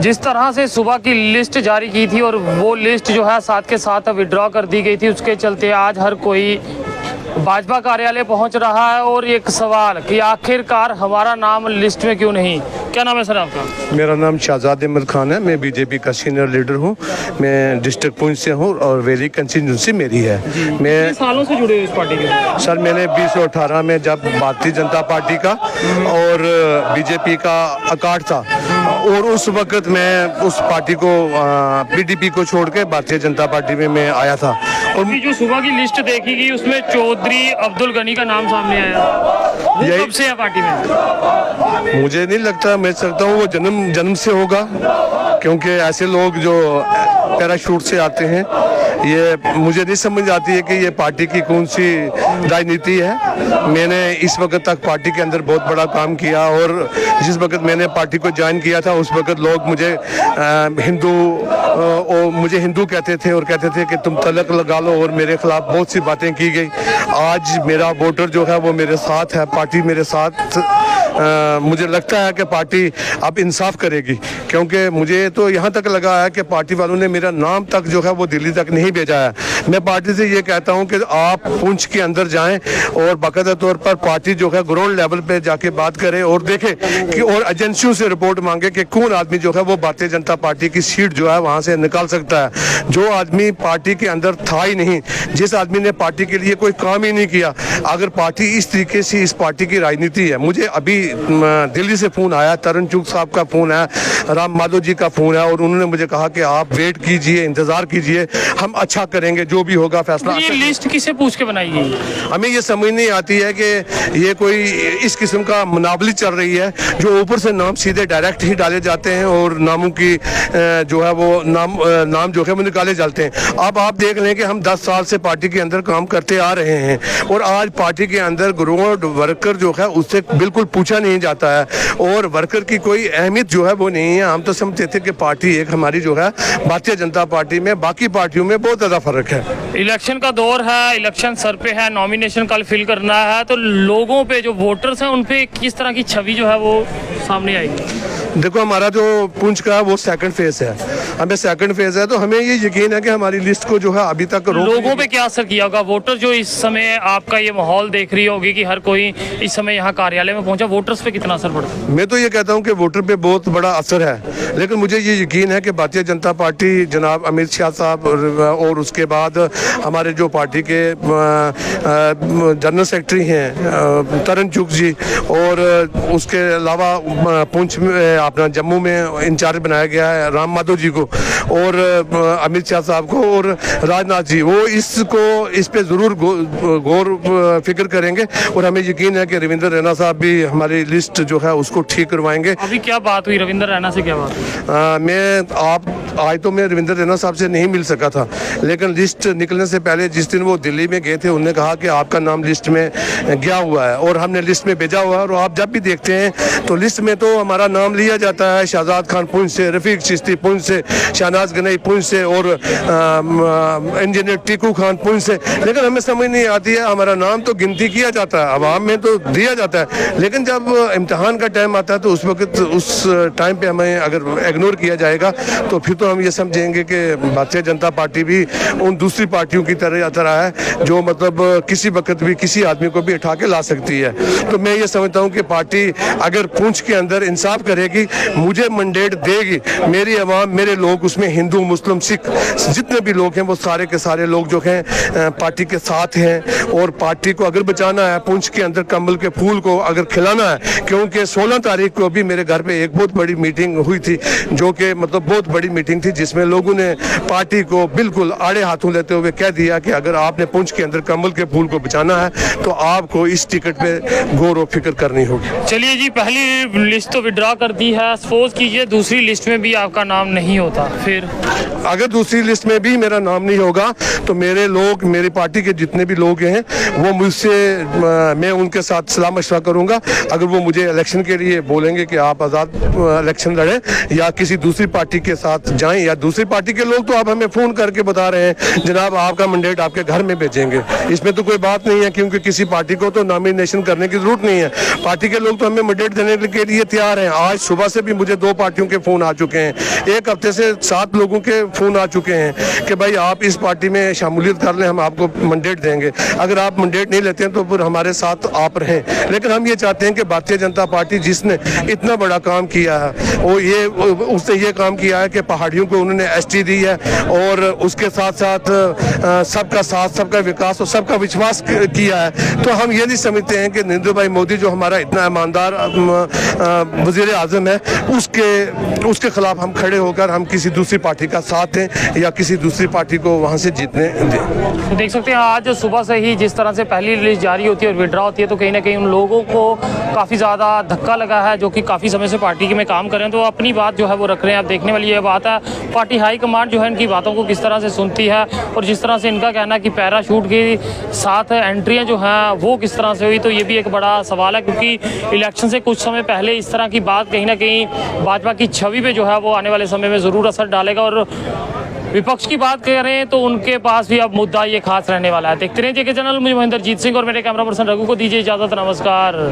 जिस तरह से सुबह की लिस्ट जारी की थी और वो लिस्ट जो है साथ के साथ विड्रॉ कर दी गई थी, उसके चलते आज हर कोई भाजपा कार्यालय पहुंच रहा है। और एक सवाल कि आखिरकार हमारा नाम लिस्ट में क्यों नहीं। क्या नाम है सर आपका? मेरा नाम शाहजाद अहमद खान है। मैं बीजेपी का सीनियर लीडर हूँ। मैं डिस्ट्रिक्ट पुंछ से हूँ और वैली कंस्टिट्यूंसी मेरी है। मैं कितने सालों से जुड़े हुए इस पार्टी के? सर मैंने 2018 में जब भारतीय जनता पार्टी का और बीजेपी का अकाट था और उस वक्त मैं उस पार्टी को पीडीपी को छोड़ के भारतीय जनता पार्टी में मैं आया था। और अभी जो सुबह की लिस्ट देखी गई उसमें चौधरी अब्दुल गनी का नाम सामने आया, वो यही- कब से है पार्टी में? मुझे नहीं लगता, मैं सकता हूँ वो जन्म से होगा, क्योंकि ऐसे लोग जो पैराशूट से आते हैं, ये मुझे नहीं समझ आती है कि ये पार्टी की कौन सी राजनीति है। मैंने इस वक्त तक पार्टी के अंदर बहुत बड़ा काम किया और जिस वक्त मैंने पार्टी को ज्वाइन किया था उस वक्त लोग मुझे मुझे हिंदू कहते थे और कहते थे कि तुम तलक लगा लो, और मेरे खिलाफ बहुत सी बातें की गई। आज मेरा वोटर जो है वो मेरे साथ है, पार्टी मेरे साथ। मुझे लगता है कि पार्टी अब इंसाफ करेगी, क्योंकि मुझे तो यहाँ तक लगा है कि पार्टी वालों ने मेरा नाम तक जो है वो दिल्ली तक नहीं भेजा है। मैं पार्टी से ये कहता हूँ कि आप पुंछ के अंदर जाएं और बाकायदा तौर पर पार्टी जो है ग्राउंड लेवल पे जाके बात करे और देखे कि और एजेंसियों से रिपोर्ट मांगे कि कौन आदमी जो है वो भारतीय जनता पार्टी की सीट जो है वहाँ से निकाल सकता है। जो आदमी पार्टी के अंदर था ही नहीं, जिस आदमी ने पार्टी के लिए कोई काम ही नहीं किया, अगर पार्टी इस तरीके से इस पार्टी की राजनीति है। मुझे अभी दिल्ली से फ़ोन आया, तरन चुग साहब का फ़ोन है, राम माधव जी का फ़ोन है, और उन्होंने मुझे कहा कि आप वेट कीजिए, इंतज़ार कीजिए, हम अच्छा करेंगे, जो भी होगा फैसला। ये लिस्ट किसे पूछ के बनाई गई? हमें ये समझ नहीं आती है कि ये कोई इस किस्म का मुनावली चल रही है, जो ऊपर से नाम सीधे डायरेक्ट ही डाले जाते हैं और नामों की जो है वो नाम जो है वो निकाले जाते हैं। अब आप देख लें कि हम 10 साल से पार्टी के अंदर काम करते आ रहे हैं और आज पार्टी के अंदर ग्राउंड वर्कर जो है उससे बिल्कुल पूछा नहीं जाता है और वर्कर की कोई अहमियत जो है वो नहीं है। हम तो समझते थे कि पार्टी एक हमारी जो है भारतीय जनता पार्टी में बाकी पार्टियों में बहुत ज़्यादा फर्क है। इलेक्शन का दौर है, इलेक्शन सर पे है, नॉमिनेशन कल फिल करना है, तो लोगों पे जो वोटर्स हैं उन पे किस तरह की छवि जो है वो सामने आएगी? देखो, हमारा जो पुंछ का वो सेकंड फेज है, हमें सेकंड फेज है, तो हमें ये यकीन है कि हमारी लिस्ट को जो है अभी तक लोगों पे क्या असर किया होगा? वोटर जो इस समय आपका ये माहौल देख रही होगी कि हर कोई इस समय यहाँ कार्यालय में पहुंचा, वोटर्स पे कितना असर पड़ता है? मैं तो ये कहता हूँ कि वोटर पे बहुत बड़ा असर है, लेकिन मुझे ये यकीन है कि भारतीय जनता पार्टी जनाब अमित शाह साहब और उसके बाद हमारे जो पार्टी के जनरल सेक्रेटरी हैं तरन चुग जी, और उसके अलावा पुंछ में अपना जम्मू में इंचार्ज बनाया गया है राम माधव जी को और अमित शाह साहब को और राजनाथ जी, वो इस पे ज़रूर गौर फिक्र करेंगे और हमें यकीन है कि रविंद्र रैना साहब भी हमारी लिस्ट जो है उसको ठीक करवाएंगे। अभी क्या बात हुई रविंद्र रैना से? क्या बात हुई? आज तो मैं रविंद्र रैना साहब से नहीं मिल सका था, लेकिन लिस्ट निकलने से पहले जिस दिन वो दिल्ली में गए थे उन्होंने कहा कि आपका नाम लिस्ट में गया हुआ है और हमने लिस्ट में भेजा हुआ है। और आप जब भी देखते हैं तो लिस्ट में तो हमारा नाम लिया जाता है, शाहजाद खान पुंछ से, रफीक चिश्ती पुंछ से, शहनाज गनई पुंछ से और इंजीनियर टीकू खान पुंछ से, लेकिन हमें समझ नहीं आती है, हमारा नाम तो गिनती किया जाता है, अवाम में तो दिया जाता है, लेकिन जब इम्तिहान का टाइम आता है तो उस वक्त उस टाइम पे हमें अगर इग्नोर किया जाएगा तो फिर तो हम ये समझेंगे कि भारतीय जनता पार्टी भी उन दूसरी पार्टियों की तरह है जो मतलब किसी वक्त भी किसी आदमी को भी उठा के ला सकती है। तो मैं ये समझता हूँ कि पार्टी अगर पुंछ के अंदर इंसाफ करेगी, मुझे मैंडेट देगी, मेरी आवाम, मेरे लोग उसमें हिंदू मुस्लिम सिख जितने भी लोग हैं वो सारे के सारे लोग जो हैं पार्टी के साथ हैं और पार्टी को अगर बचाना है, पुंछ के अंदर कमल के फूल को अगर खिलाना है, क्योंकि 16 तारीख को भी मेरे घर पे एक बहुत बड़ी मीटिंग हुई थी जो कि मतलब बहुत बड़ी मीटिंग थी जिसमें लोगों ने पार्टी को बिल्कुल आड़े हाथों लेते हुए कह दिया कि अगर आपने पुंछ के अंदर कमल के फूल को बचाना है तो आपको इस टिकट पे गौर व फिक्र करनी होगी। चलिए जी, पहली लिस्ट तो विड्रॉ कर दी है, सपोज कीजिए दूसरी लिस्ट में भी आपका नाम नहीं हो होता फिर? अगर दूसरी लिस्ट में भी मेरा नाम नहीं होगा तो मेरे लोग, मेरी पार्टी के जितने भी लोग हैं वो मुझसे, मैं उनके साथ सलाह मशवरा करूंगा। अगर वो मुझे इलेक्शन के लिए बोलेंगे कि आप आज़ाद इलेक्शन लड़ें या किसी दूसरी पार्टी के साथ जाएं, या दूसरी पार्टी के लोग तो आप हमें फ़ोन करके बता रहे हैं जनाब आपका मैंडेट आपके घर में भेजेंगे, इसमें तो कोई बात नहीं है, क्योंकि किसी पार्टी को तो नॉमिनेशन करने की जरूरत नहीं है। पार्टी के लोग तो हमें मैंडेट देने के लिए तैयार हैं। आज सुबह से भी मुझे 2 पार्टियों के फ़ोन आ चुके हैं, एक हफ्ते से 7 लोगों के फ़ोन आ चुके हैं कि भाई आप इस पार्टी में शामूलियत कर लें, हम आपको मैंडेट देंगे। अगर आप मैंडेट नहीं लेते हैं तो फिर हमारे साथ आप रहें। लेकिन हम ये चाहते हैं कि भारतीय जनता पार्टी जिसने इतना बड़ा काम किया है, वो ये उसने ये काम किया है कि पहाड़ियों को उन्होंने एसटी दी है, और उसके साथ साथ सबका साथ, सबका विकास और सबका विश्वास किया है। तो हम ये नहीं समझते हैं कि नरेंद्र भाई मोदी जो हमारा इतना ईमानदार वजीर आजम है, उसके खिलाफ हम खड़े होकर हम किसी दूसरी पार्टी का साथ दें या किसी दूसरी पार्टी को वहाँ से जीतने दें। तो देख सकते हैं आज सुबह से ही जिस तरह से पहली लिस्ट जारी होती है और विड्रॉ होती है, तो कहीं ना कहीं उन लोगों को काफ़ी ज़्यादा धक्का लगा है जो कि काफ़ी समय से पार्टी में काम कर रहे हैं, तो अपनी बात जो है वो रख रहे हैं। अब देखने वाली ये बात है पार्टी हाईकमांड जो है इनकी बातों को किस तरह से सुनती है, और जिस तरह से इनका कहना है कि पैराशूट के साथ एंट्रियाँ जो हैं वो किस तरह से हुई, तो ये भी एक बड़ा सवाल है, क्योंकि इलेक्शन से कुछ समय पहले इस तरह की बात कहीं ना कहीं भाजपा की छवि पे जो है वो आने वाले समय में ज़रूर असर डालेगा। और विपक्ष की बात करें तो उनके पास भी अब मुद्दा ये खास रहने वाला है। देखते रहिए जेके चैनल। मुझे महेंद्रजीत सिंह और मेरे कैमरा पर्सन रघु को दीजिए इजाज़त। नमस्कार।